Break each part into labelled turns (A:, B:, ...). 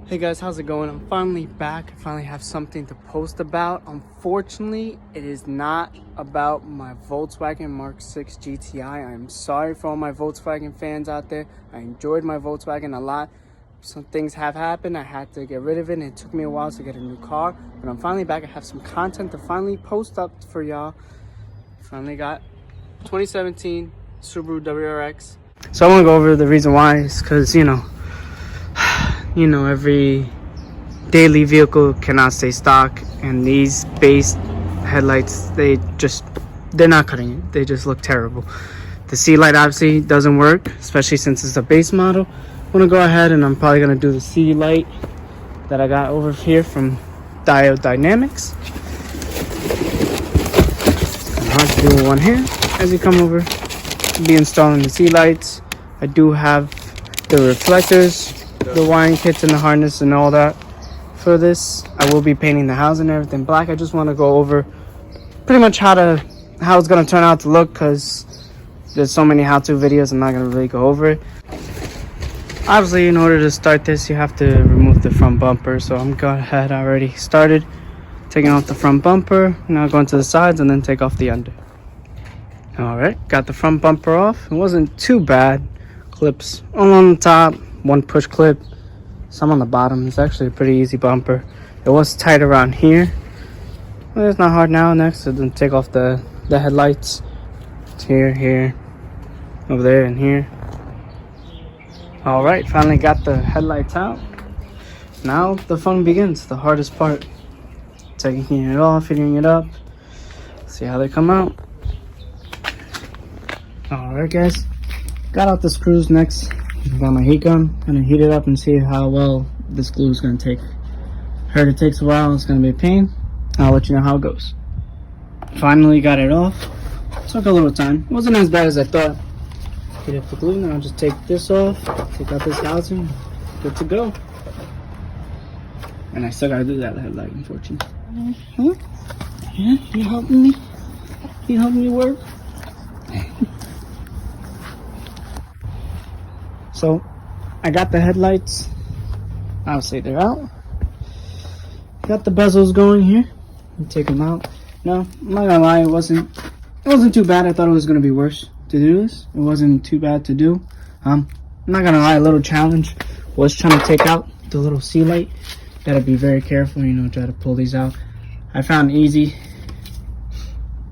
A: Hey guys, how's it going? I'm finally back. I finally have something to post about. Unfortunately, it is not about my Volkswagen Mark 6 GTI. I'm sorry for all my Volkswagen fans out there. I enjoyed my Volkswagen a lot. Some things have happened. I had to get rid of it, and it took me a while to get a new car. But I'm finally back. I have some content to finally post up for y'all. Finally got 2017 Subaru WRX. So I want to go over the reason why. Is because, every daily vehicle cannot stay stock, and these base headlights, they're not cutting it. They just look terrible. The C light obviously doesn't work, especially since it's a base model. I'm gonna go ahead and I'm probably gonna do the C light that I got over here from Diode Dynamics. It's hard to do with one hand. As you come over, I'll be installing the C lights. I do have the reflectors, the wiring kits, and the harness and all that for this. I will be painting the housing and everything black. I just want to go over pretty much how it's going to turn out to look, because there's so many how-to videos. I'm not going to really go over it. Obviously, in order to start this, you have to remove the front bumper, so I'm going ahead. I already started taking off the front bumper. Now going to the sides and then take off the under. All right, got the front bumper off. It wasn't too bad. Clips all on the top, one push clip, some on the bottom. It's actually a pretty easy bumper. It was tight around here, but it's not hard now. Next, so then take off the headlights. It's here, over there, and here. All right, finally got the headlights out. Now the fun begins, the hardest part. Taking it off, fitting it up, see how they come out. All right, guys, got out the screws. Next, got my heat gun. Gonna heat it up and see how well this glue is gonna take. Heard it takes a while. It's gonna be a pain. I'll let you know how it goes. Finally got it off. Took a little time. It wasn't as bad as I thought. Heat up the glue. Now I'll just take this off. Take out this housing. Good to go. And I still gotta do that headlight, unfortunately. Huh? Yeah, you helping me? You helping me work? So I got the headlights. Obviously they're out. Got the bezels going here. Take them out. No, I'm not gonna lie, it wasn't too bad. I thought it was gonna be worse to do this. It wasn't too bad to do. I'm not gonna lie, a little challenge was trying to take out the little C light. Gotta be very careful, try to pull these out. I found it easy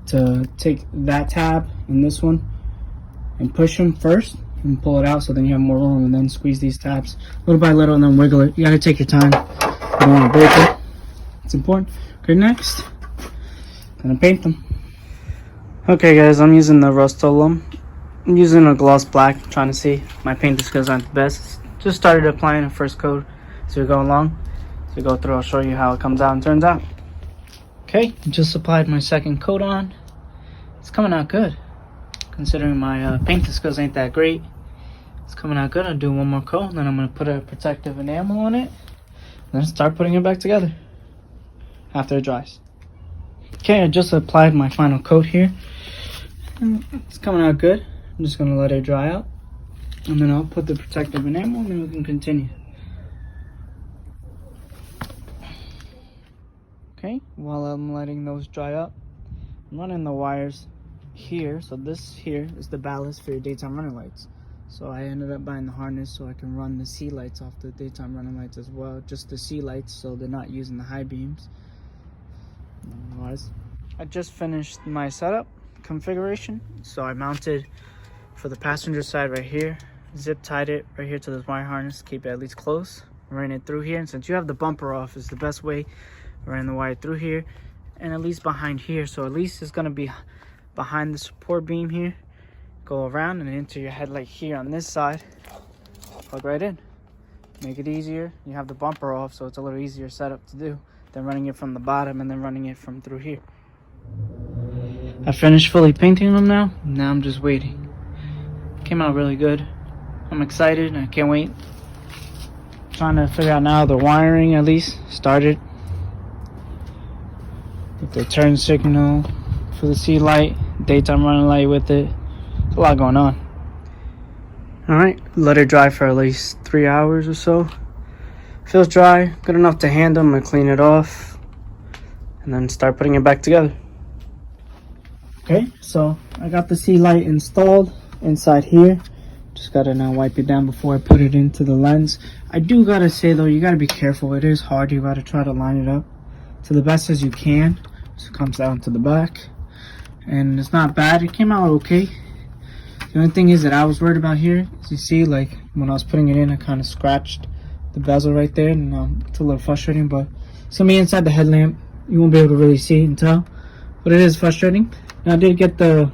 A: to take that tab and this one and push them first and pull it out, so then you have more room, and then squeeze these tabs little by little and then wiggle it. You gotta take your time. You don't want to break it. It's important. Okay, next, gonna paint them. Okay guys, I'm using the Rust-Oleum. I'm using a gloss black, trying to see. My paint skills aren't the best. Just started applying a first coat as we go along. As we go through, I'll show you how it comes out and turns out. Okay, just applied my second coat on. It's coming out good. Considering my paint skills ain't that great, it's coming out good. I'll do one more coat, and then I'm going to put a protective enamel on it, and then start putting it back together after it dries. Okay, I just applied my final coat here, and it's coming out good. I'm just going to let it dry out, and then I'll put the protective enamel, and then we can continue. Okay, while I'm letting those dry up, I'm running the wires here. So this here is the ballast for your daytime running lights. So I ended up buying the harness so I can run the C lights off the daytime running lights as well. Just the C lights, so they're not using the high beams. Otherwise, I just finished my setup configuration. So I mounted for the passenger side right here, zip tied it right here to this wire harness, keep it at least close, ran it through here. And since you have the bumper off, is the best way. Ran the wire through here and at least behind here, so at least it's going to be behind the support beam here. Go around and into your headlight here on this side, plug right in. Make it easier. You have the bumper off, so it's a little easier setup to do than running it from the bottom and then running it from through here. I finished fully painting them now. Now I'm just waiting. Came out really good. I'm excited. I can't wait. Trying to figure out now the wiring, at least started. The turn signal for the C light, daytime running light with it. There's a lot going on. All right, let it dry for at least 3 hours or so. Feels dry, good enough to handle. I'm gonna clean it off and then start putting it back together. Okay, so I got the sea light installed inside here. Just gotta now wipe it down before I put it into the lens. I do gotta say though, you gotta be careful. It is hard. You gotta try to line it up to the best as you can. So it comes down to the back, and it's not bad. It came out okay. The only thing is that I was worried about here, as you see, like when I was putting it in, I kind of scratched the bezel right there, and it's a little frustrating. But it's gonna be inside the headlamp. You won't be able to really see and tell, but it is frustrating. Now I did get the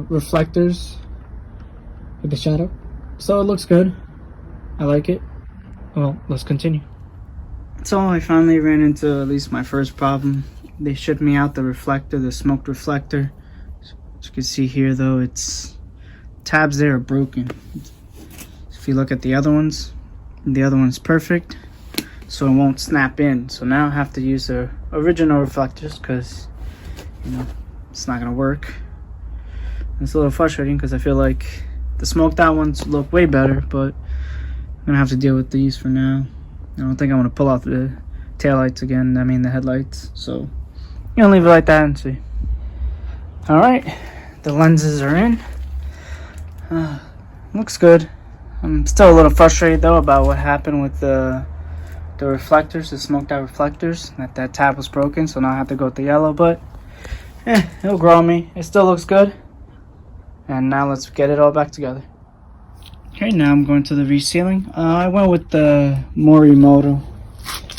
A: reflectors with the shadow, so it looks good. I like it. Well, let's continue. So I finally ran into at least my first problem. They shipped me out the reflector, the smoked reflector. As you can see here though, it's tabs there are broken. If you look at the other one's perfect, so it won't snap in. So now I have to use the original reflectors because, you know, it's not gonna work. It's a little frustrating because I feel like the smoked out ones look way better, but I'm gonna have to deal with these for now. I don't think I want to pull out the taillights again, I mean the headlights. So I'm gonna leave it like that and see. Alright, the lenses are in. Looks good. I'm still a little frustrated though about what happened with the reflectors, the smoked out reflectors. That tab was broken, so now I have to go with the yellow, but it'll grow on me. It still looks good. And now let's get it all back together. Okay, now I'm going to the resealing. I went with the Morimoto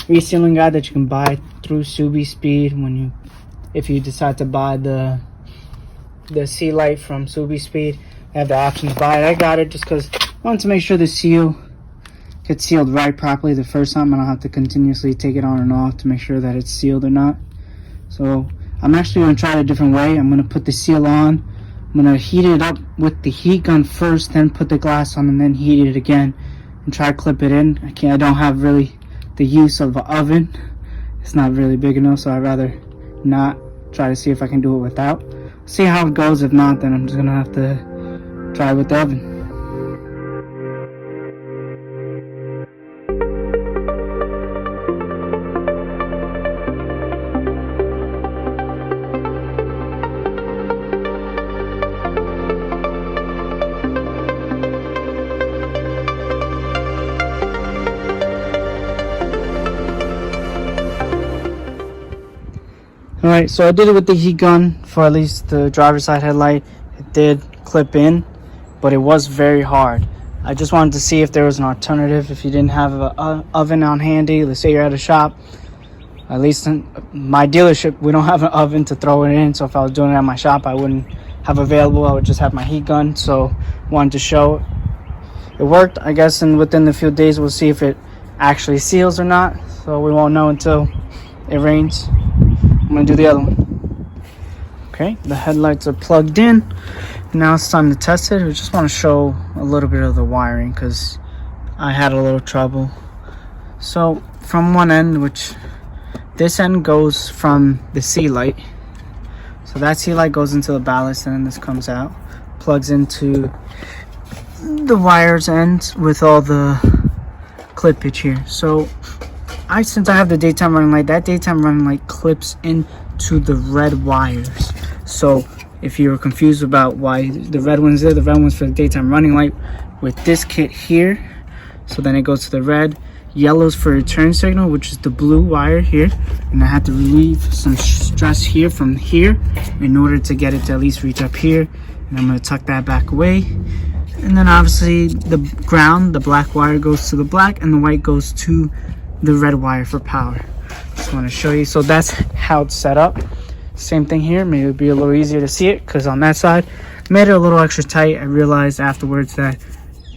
A: resealing guide that you can buy through Subi Speed if you decide to buy the sea light from Subi Speed. I have the option to buy it. I got it just because I wanted to make sure the seal gets sealed right properly the first time. I don't have to continuously take it on and off to make sure that it's sealed or not. So I'm actually going to try it a different way. I'm going to put the seal on. I'm going to heat it up with the heat gun first, then put the glass on, and then heat it again and try to clip it in. I don't have really the use of an oven. It's not really big enough, so I'd rather not. Try to see if I can do it without. See how it goes. If not, then I'm just going to have to try with the oven. Alright, so I did it with the heat gun for at least the driver's side headlight. It did clip in, but it was very hard. I just wanted to see if there was an alternative. If you didn't have an oven on handy, let's say you're at a shop, at least in my dealership, we don't have an oven to throw it in. So if I was doing it at my shop, I wouldn't have available. I would just have my heat gun. So wanted to show it worked, I guess, and within a few days we'll see if it actually seals or not. So we won't know until it rains. I'm gonna do the other one. Okay, the headlights are plugged in. Now it's time to test it. I just want to show a little bit of the wiring because I had a little trouble. So from one end, which this end goes from the sea light. So that sea light goes into the ballast, and then this comes out, plugs into the wires end with all the clippage here. So since I have the daytime running light, that daytime running light clips into the red wires. So if you were confused about why the red one's there, the red one's for the daytime running light with this kit here. So then it goes to the red. Yellow's for your turn signal, which is the blue wire here. And I had to relieve some stress here from here in order to get it to at least reach up here. And I'm going to tuck that back away. And then obviously the ground, the black wire goes to the black, and the white goes to the red wire for power. Just want to show you. So that's how it's set up. Same thing here. Maybe it'll be a little easier to see it because on that side made it a little extra tight. I realized afterwards that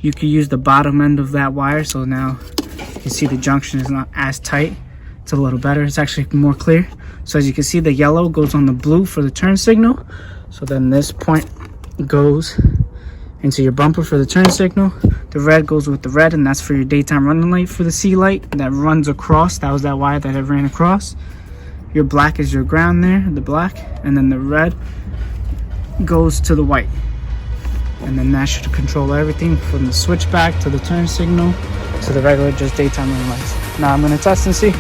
A: you could use the bottom end of that wire, so now you can see the junction is not as tight. It's a little better. It's actually more clear. So as you can see, the yellow goes on the blue for the turn signal. So then this point goes into your bumper for the turn signal. The red goes with the red, and that's for your daytime running light for the sea light that runs across. That was that wire that I ran across. Your black is your ground there, the black, and then the red goes to the white. And then that should control everything from the switchback to the turn signal to the regular just daytime running lights. Now I'm gonna test and see.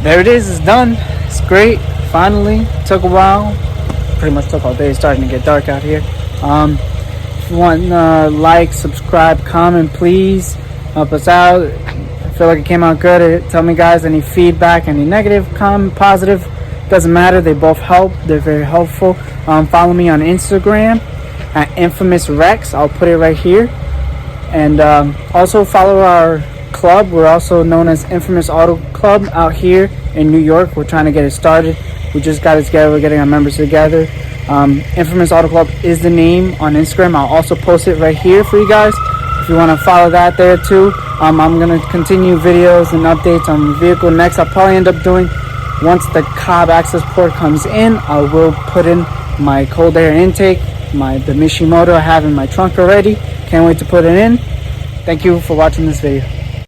A: There it is, it's done. It's great. Finally, took a while. Pretty much took all day. It's starting to get dark out here. If you want like, subscribe, comment, please help us out. I feel like it came out good. Tell me guys any feedback, any negative, comment, positive. Doesn't matter. They both help. They're very helpful. Follow me on Instagram at InfamousRex. I'll put it right here. And also follow our club. We're also known as Infamous Auto Club out here in New York. We're trying to get it started. We just got it together. We're getting our members together. Infamous Auto Club is the name on Instagram. I'll also post it right here for you guys if you want to follow that there too. I'm going to continue videos and updates on the vehicle. Next, I'll probably end up doing, once the Cobb access port comes in, I will put in my cold air intake, the Mishimoto I have in my trunk already. Can't wait to put it in. Thank you for watching this video.